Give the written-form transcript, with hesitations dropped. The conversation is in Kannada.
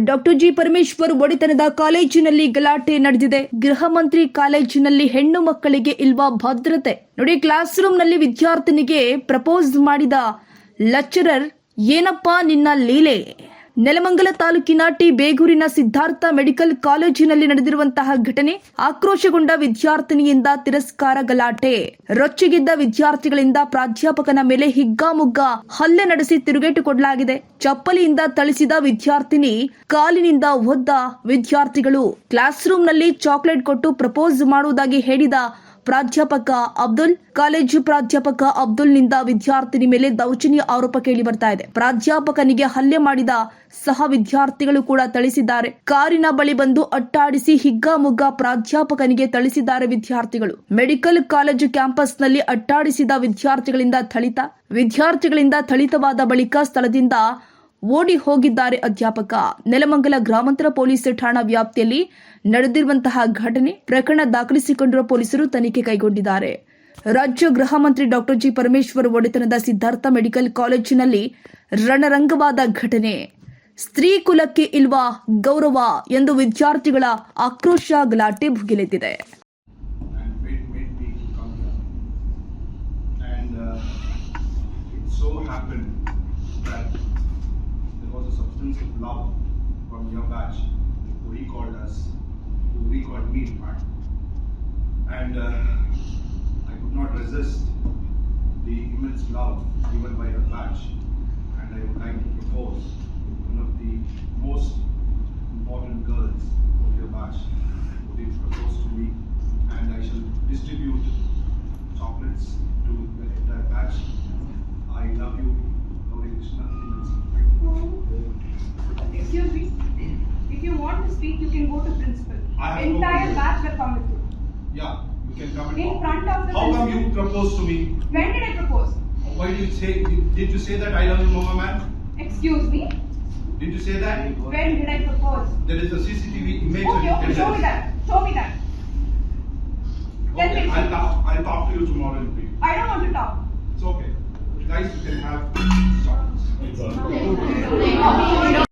ಡಾಕ್ಟರ್ ಜಿ ಪರಮೇಶ್ವರ್ ಒಡೆತನದ ಕಾಲೇಜಿನಲ್ಲಿ ಗಲಾಟೆ ನಡೆದಿದೆ. ಗೃಹ ಮಂತ್ರಿ ಕಾಲೇಜಿನಲ್ಲಿ ಹೆಣ್ಣು ಮಕ್ಕಳಿಗೆ ಇಲ್ವಾ ಭದ್ರತೆ? ನೋಡಿ, ಕ್ಲಾಸ್ ರೂಮ್ ನಲ್ಲಿ ವಿದ್ಯಾರ್ಥಿನಿಗೆ ಪ್ರಪೋಸ್ ಮಾಡಿದ ಲೆಕ್ಚರರ್, ಏನಪ್ಪಾ ನಿನ್ನ ಲೀಲೆ? ನೆಲಮಂಗಲ ತಾಲೂಕಿನ ಟಿ ಬೇಗೂರಿನ ಸಿದ್ಧಾರ್ಥ ಮೆಡಿಕಲ್ ಕಾಲೇಜಿನಲ್ಲಿ ನಡೆದಿರುವಂತಹ ಘಟನೆ. ಆಕ್ರೋಶಗೊಂಡ ವಿದ್ಯಾರ್ಥಿನಿಯಿಂದ ತಿರಸ್ಕಾರ, ಗಲಾಟೆ. ರೊಚ್ಚಿಗಿದ್ದ ವಿದ್ಯಾರ್ಥಿಗಳಿಂದ ಪ್ರಾಧ್ಯಾಪಕನ ಮೇಲೆ ಹಿಗ್ಗಾಮುಗ್ಗಾ ಹಲ್ಲೆ ನಡೆಸಿ ತಿರುಗೇಟು ಕೊಡಲಾಗಿದೆ. ಚಪ್ಪಲಿಯಿಂದ ಥಳಿಸಿದ ವಿದ್ಯಾರ್ಥಿನಿ, ಕಾಲಿನಿಂದ ಒದ್ದ ವಿದ್ಯಾರ್ಥಿಗಳು. ಕ್ಲಾಸ್ ರೂಮ್ ನಲ್ಲಿ ಚಾಕ್ಲೇಟ್ ಕೊಟ್ಟು ಪ್ರಪೋಸ್ ಮಾಡುವುದಾಗಿ ಹೇಳಿದ ಪ್ರಾಧ್ಯಾಪಕ ಅಬ್ದುಲ್, ಕಾಲೇಜು ಪ್ರಾಧ್ಯಾಪಕ ಅಬ್ದುಲ್ನಿಂದ ವಿದ್ಯಾರ್ಥಿನಿ ಮೇಲೆ ದೌರ್ಜನ್ಯ ಆರೋಪ ಕೇಳಿ ಬರ್ತಾ ಇದೆ. ಪ್ರಾಧ್ಯಾಪಕನಿಗೆ ಹಲ್ಲೆ ಮಾಡಿದ ಸಹ ವಿದ್ಯಾರ್ಥಿಗಳು ಕೂಡ ಥಳಿಸಿದ್ದಾರೆ. ಕಾರಿನ ಬಳಿ ಬಂದು ಅಟ್ಟಾಡಿಸಿ ಹಿಗ್ಗಾಮುಗ್ಗಾ ಪ್ರಾಧ್ಯಾಪಕನಿಗೆ ಥಳಿಸಿದ್ದಾರೆ ವಿದ್ಯಾರ್ಥಿಗಳು. ಮೆಡಿಕಲ್ ಕಾಲೇಜು ಕ್ಯಾಂಪಸ್ನಲ್ಲಿ ಅಟ್ಟಾಡಿಸಿದ ವಿದ್ಯಾರ್ಥಿಗಳಿಂದ ಥಳಿತವಾದ ಬಳಿಕ ಸ್ಥಳದಿಂದ ಓಡಿ ಹೋಗಿದ್ದಾರೆ ಅಧ್ಯಾಪಕ. ನೆಲಮಂಗಲ ಗ್ರಾಮಾಂತರ ಪೊಲೀಸ್ ಠಾಣಾ ವ್ಯಾಪ್ತಿಯಲ್ಲಿ ನಡೆದಿರುವಂತಹ ಘಟನೆ. ಪ್ರಕರಣ ದಾಖಲಿಸಿಕೊಂಡಿರುವ ಪೊಲೀಸರು ತನಿಖೆ ಕೈಗೊಂಡಿದ್ದಾರೆ. ರಾಜ್ಯ ಗೃಹ ಮಂತ್ರಿ ಡಾಕ್ಟರ್ ಜಿ ಪರಮೇಶ್ವರ್ ಒಡೆತನದ ಸಿದ್ಧಾರ್ಥ ಮೆಡಿಕಲ್ ಕಾಲೇಜಿನಲ್ಲಿ ರಣರಂಗವಾದ ಘಟನೆ. ಸ್ತ್ರೀ ಕುಲಕ್ಕೆ ಇಲ್ವಾ ಗೌರವ ಎಂದು ವಿದ್ಯಾರ್ಥಿಗಳ ಆಕ್ರೋಶ, ಗಲಾಟೆ ಭುಗಿಲೆದ್ದಿದೆ. Of love from your batch who recalled us, who recalled me in fact, and I could not resist the immense love given by your batch, and I would like to propose one of the most important girls of your batch who did propose to me, and I shall distribute chocolates to the entire batch. I love you, Gauri Krishna. Excuse me. If you want to speak, you can go to principal. Entire batch will come with you. Yeah, you can come and in talk. Front of the How principal. come you proposed to me? When did I propose? Why did you say that I love you, Mama man? Excuse me. Did you say that? When did I propose? There is a CCTV image. Okay, show me that. Show me that. Okay, I'll talk to you tomorrow in brief. I don't want to talk. It's okay. Guys, you can have chocolates.